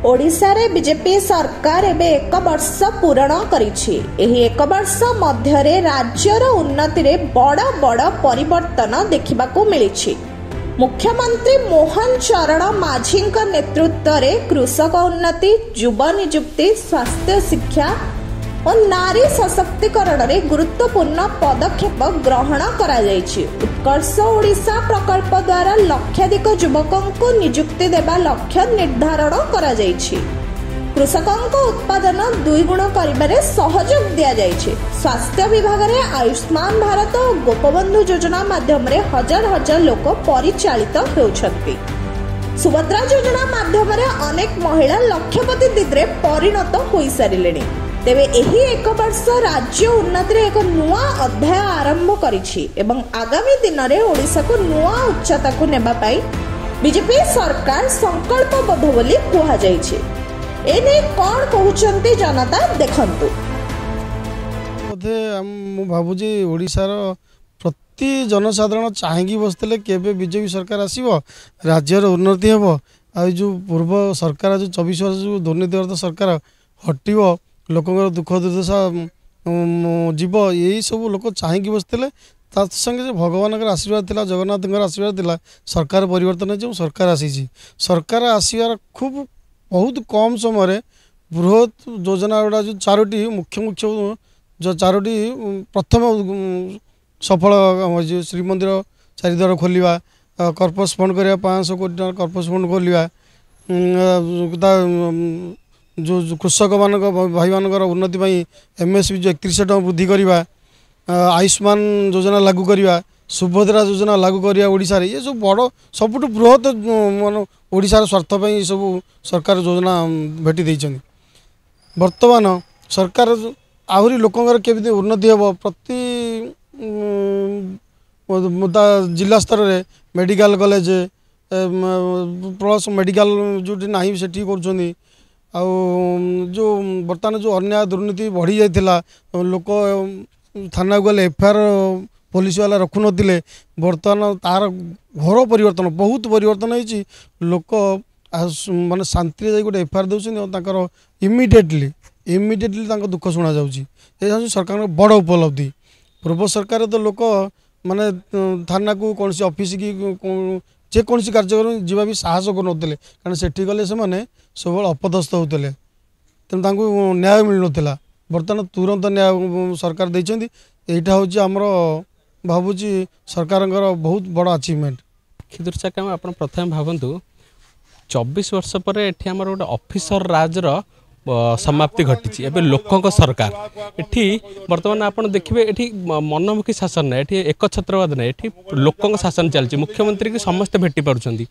ओडिशा रे बीजेपी सरकार एबे 1 वर्ष पूरण करिछि। एही 1 वर्ष मध्यरे राज्यर उन्नति रे बड़ बड़ परिवर्तन देखिबाकू मिलिछि। मुख्यमंत्री मोहन चरण माझीଙ୍କ नेतृत्व रे कृषक उन्नति, युवा नियुक्ति, स्वास्थ्य, शिक्षा और नारी सशक्तिकरण रे गुरुत्वपूर्ण पदक्षेप ग्रहण करा जायछि। उत्कर्ष ओडिशा प्रकल्प द्वारा लक्षाधिक युवकों को नियुक्ति देबा लक्ष्य निर्धारण करा जायछि। कृषकों उत्पादन 2 गुण करिबारे सहयोग दिया जायछि। स्वास्थ्य विभाग रे आयुष्मान भारत और गोपबंधु योजना माध्यम रे हजार हजार लोक परिचालित होउछन्ति। सुभद्रा योजना माध्यम रे अनेक महिला लक्षपति दिगरे परिणत होई सारिलेनी। तेबे एही 1 वर्ष राज्य उन्नति रे एक नुआ अध्याय आरंभ करिछि एवं आगामी दिन रे ओडिशा को नुआ उच्चता को नेबा पाई बीजेपी सरकार संकल्पबद्ध बोली कुहा जायछि। एने कोन कहउचंती जनता देखंतु। मते मु भाबुजी ओडिशा रो प्रति जनसाधारण चाहेगी बसतले केबे बीजेपी सरकार आसीबो, राज्य रो उन्नति हेबो। आ जो पूर्व सरकार जो 24 वर्ष जो दुर्नीतिग्रस्त सरकार हटिबो, लोकंर दुख दुर्दशा जीव यही सब लोक चाहेकी बसते संगे भगवान आशीर्वाद थिला, जगन्नाथ आशीर्वाद थिला, सरकार परिवर्तन हो सरकार आसी। सरकार आसबार खूब बहुत कम समय बृहत योजना गुड़ा जो 4टी मुख्य मुख्य जो 4टी प्रथम सफल श्रीमंदिर 4 द्वार खोलिया, कर्पस फंड करवा 500 कोटी टका कर्पस फंड खोलिया, जो कृषक मान भाई मान उन्नति एमएसपी जो 31 टका वृद्धि करवा, आयुष्मान योजना लागू करवा, सुभद्रा योजना लागू करवा ओडिशा रे ये सब बड़ सबुठ बृहत मान ओडिशा स्वार्थ सब सरकार योजना भेटी देइछन। वर्तमान सरकार आहरी लोकंर केबे उन्नति हेबो, प्रति जिला स्तर रे मेडिकल कॉलेज प्लस मेडिकल जो नाही सेठी करछनी। जो बर्तमान जो अन्याय दुर्नीति बढ़ी जाइथिला, लोक थाना गले एफआईआर पुलिस वाला रखु नथिले, बर्तमान तार घर परिवर्तन बहुत परिवर्तन होइछि। लोक माने शांति जाई गोटे एफआईआर दउछन, ताकर इमिडिएटली तांको दुख सुना जाउछि। ए सरकार बड़ उपलब्धि। पूर्व सरकार तो लोक माने थाना को कौन ऑफिस की जेकोसी कार्यक्रम जीवा भी साहस कर कारण सेठी गले से माने सब अपदस्थ होते तेणु न्याय मिल नाला। बर्तमान तुरंत न्याय सरकार देइछन्ती। एटा होची हमरो भाबुची सरकार बहुत बड़ा अचीवमेंट। क्षुद्र काम आप प्रथम भावतु 24 वर्ष पर एठी हमर गोटे ऑफिसर राजर समाप्ति घटी। एबे लोकों सरकार एठी वर्तमान आपण देखिबे एठी मनमुखी शासन ना, एठी एक छत्रवाद ना, एठी लोकों शासन चलछि। मुख्यमंत्री की समस्त भेटी पारुछन्ती।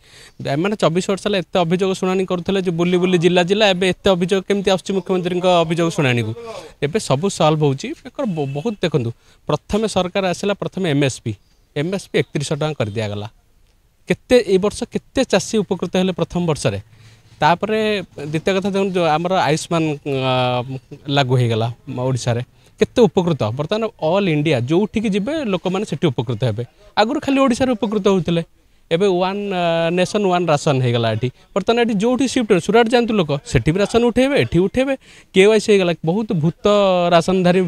माने 24 वर्ष ला एते अभियोग सुनानी करथले जे बुली बुली जिला जिला, एबे एते अभियोग केमति आछि मुख्यमंत्री का अभियोग सुनानी को एबे सब सॉल्व होछि। एकर बहुत देखंतु प्रथम सरकार आसिला, प्रथम एमएसपी 31 टका कर दिया गला। केते ए वर्ष केते चासी उपकृत हेले प्रथम वर्ष रे। तापरे द्वितीय कथा देखो जो आमर आयुष्मान लागू हो गला ओडिशा रे, केते उपकृत बर्तमान ऑल इंडिया जो ठीक जीवे लोक मैंने से उपकृत हे। आगुरी खाली ओडिशा रे उपकृत होते, एबे 1 नेशन 1 राशन हो गला। एठी बर्तमान एठी जो शिफ्ट सुराट जानतु लोक सेठी भी राशन उठेबे, एठी उठेबे। केवाईसी हो गला, बहुत भूत राशनधारी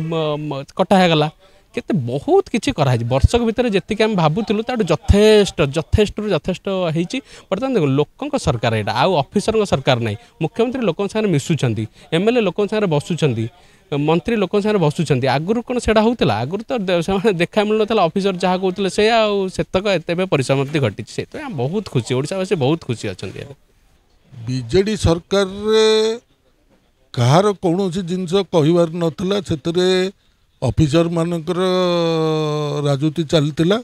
कटा हो गला। केते बहुत किछि कराई वर्षक भितर जेतिक हम भाबुतिलु ताडू यथेष्ट यथेष्ट यथेष्ट होईछि। बर्तमान देखो लोकंक सरकार एटा आ ऑफिसर सरकार नहीं। मुख्यमंत्री लोकन सारे मिसुछंती, एमएलए लोकन सारे बसुछंती, मंत्री लोकन सारे बसुछंती। आगुरु कोन सेडा होउतला, आगुरु तो से देखा मिल नथला। ऑफिसर जहा कहउतले से आ सेतक एतेबे परिसमाप्ति घटिछि। से तो बहुत खुशी, ओडिसा वासी बहुत खुशी अछंती। बीजेडी सरकार रे कहार कोनोसी जिंस कहिवार नथला, सेतरे ऑफिसर मानकर राजनीति चलतिला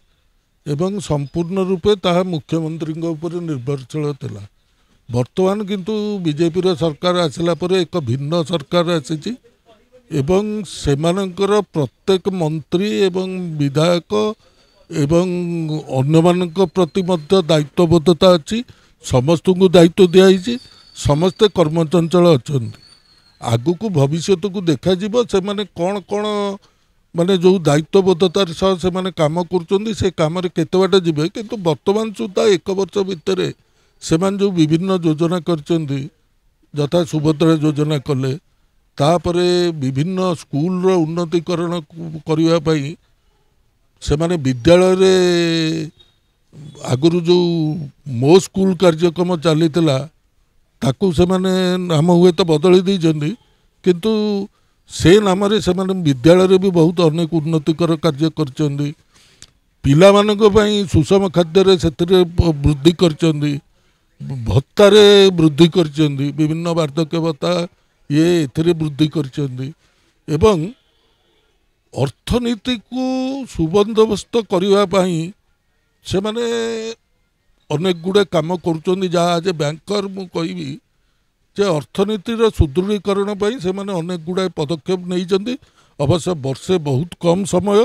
एवं संपूर्ण रूपे ताहा मुख्यमंत्री ऊपर निर्भरशील थिला। वर्तमान किंतु बीजेपी रो सरकार आसिला पर एक भिन्न सरकार आसीची एवं सेमानकर प्रत्येक मंत्री एवं विधायक एवं अन्य मानक प्रति मध्य दायित्वबद्धता अच्छी। समस्त को दायित्व दिखाई, समस्ते कर्मचंचल अच्छा। आगु को भविष्य को देखा जीव से माने कौन कौन माने जो दायित्वबद्धतार सह से माने काम कर से काम केते बाटे जीवे। किंतु वर्तमान सुधा 1 वर्ष भितर से जो विभिन्न योजना कर ଯଥା ସୁଭଦ୍ରା ଯୋଜନା କଲେ, ତାପରେ ବିଭିନ୍ନ ସ୍କୁଲର ଉନ୍ନତିକରଣ କରିବା ପାଇଁ ସେମାନେ ବିଦ୍ୟାଳୟରେ ଆଗରୁ ଯେଉଁ ମୋ ସ୍କୁଲ କାର୍ଯ୍ୟକ୍ରମ ଚାଲିଥିଲା ତାକୁ ସେମାନେ ନାମ ହୁଏତ ବଦଳି ଦେଇଛନ୍ତି, କିନ୍ତୁ ସେ ନାମରେ ସେମାନେ ବିଦ୍ୟାଳୟରେ ବି ବହୁତ ଅନେକ ଉନ୍ନତିକର କାର୍ଯ୍ୟ କରିଛନ୍ତି। ପିଲାମାନଙ୍କ ପାଇଁ ସୁଷମ ଖାଦ୍ୟରେ ସେଥିରେ ବୃଦ୍ଧି କରିଛନ୍ତି, ଭତ୍ତାରେ ବୃଦ୍ଧି କରିଛନ୍ତି, ବିଭିନ୍ନ ବାର୍ଦ୍ଧକ୍ୟ ଭତ୍ତା ଏଥିରେ ବୃଦ୍ଧି କରିଛନ୍ତି ଏବଂ ଅର୍ଥନୀତିକୁ ସୁବନ୍ଦୋବସ୍ତ କରିବା ପାଇଁ ସେମାନେ ଅନେକ ଗୁଡ଼ିଏ କାମ କରୁଛନ୍ତି। ଯାହା ଯେ ବ୍ୟାଙ୍କର ମୁଁ କହିବି ଯେ ଅର୍ଥନୀତିର ସୁଦୃଢ଼ୀକରଣ ପାଇଁ ସେମାନେ ଅନେକ ଗୁଡ଼ାଏ ପଦକ୍ଷେପ ନେଇଛନ୍ତି। ଅବଶ୍ୟ ବର୍ଷେ ବହୁତ କମ୍ ସମୟ,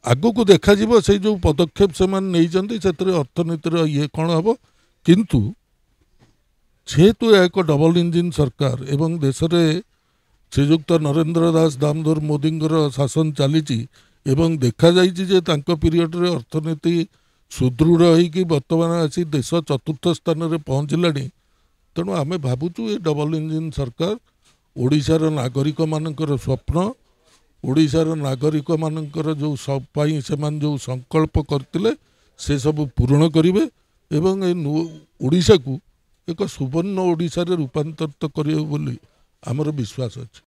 ଆଗକୁ ଦେଖାଯିବ ସେଇ ଯେଉଁ ପଦକ୍ଷେପ ସେମାନେ ନେଇଛନ୍ତି ସେଥିରେ ଅର୍ଥନୀତିର କ'ଣ ହେବ। କିନ୍ତୁ ଯେହେତୁ ଏକ ଡବଲ ଇଞ୍ଜିନ୍ ସରକାର ଏବଂ ଦେଶରେ ଶ୍ରୀଯୁକ୍ତ ନରେନ୍ଦ୍ର ଦାସ ଦାମୋଦର ମୋଦିଙ୍କର ଶାସନ ଚାଲିଛି ଏବଂ ଦେଖାଯାଇଛି ଯେ ତାଙ୍କ ପିରିୟଡ଼ରେ ଅର୍ଥନୀତି ସୁଦୃଢ଼ ହୋଇକି ବର୍ତ୍ତମାନ ଆସି ଦେଶ ଚତୁର୍ଥ ସ୍ଥାନରେ ପହଞ୍ଚିଲାଣି। ତେଣୁ ଆମେ ଭାବୁଛୁ ଏ ଡବଲ ଇଞ୍ଜିନ୍ ସରକାର ଓଡ଼ିଶାର ନାଗରିକମାନଙ୍କର ସ୍ୱପ୍ନ, ଓଡ଼ିଶାର ନାଗରିକମାନଙ୍କର ଯେଉଁ ପାଇଁ ସେମାନେ ଯେଉଁ ସଂକଳ୍ପ କରିଥିଲେ ସେସବୁ ପୂରଣ କରିବେ ଏବଂ ଏ ଓଡ଼ିଶାକୁ ଏକ ସୁବର୍ଣ୍ଣ ଓଡ଼ିଶାରେ ରୂପାନ୍ତରିତ କରିବେ ବୋଲି ଆମର ବିଶ୍ୱାସ ଅଛି।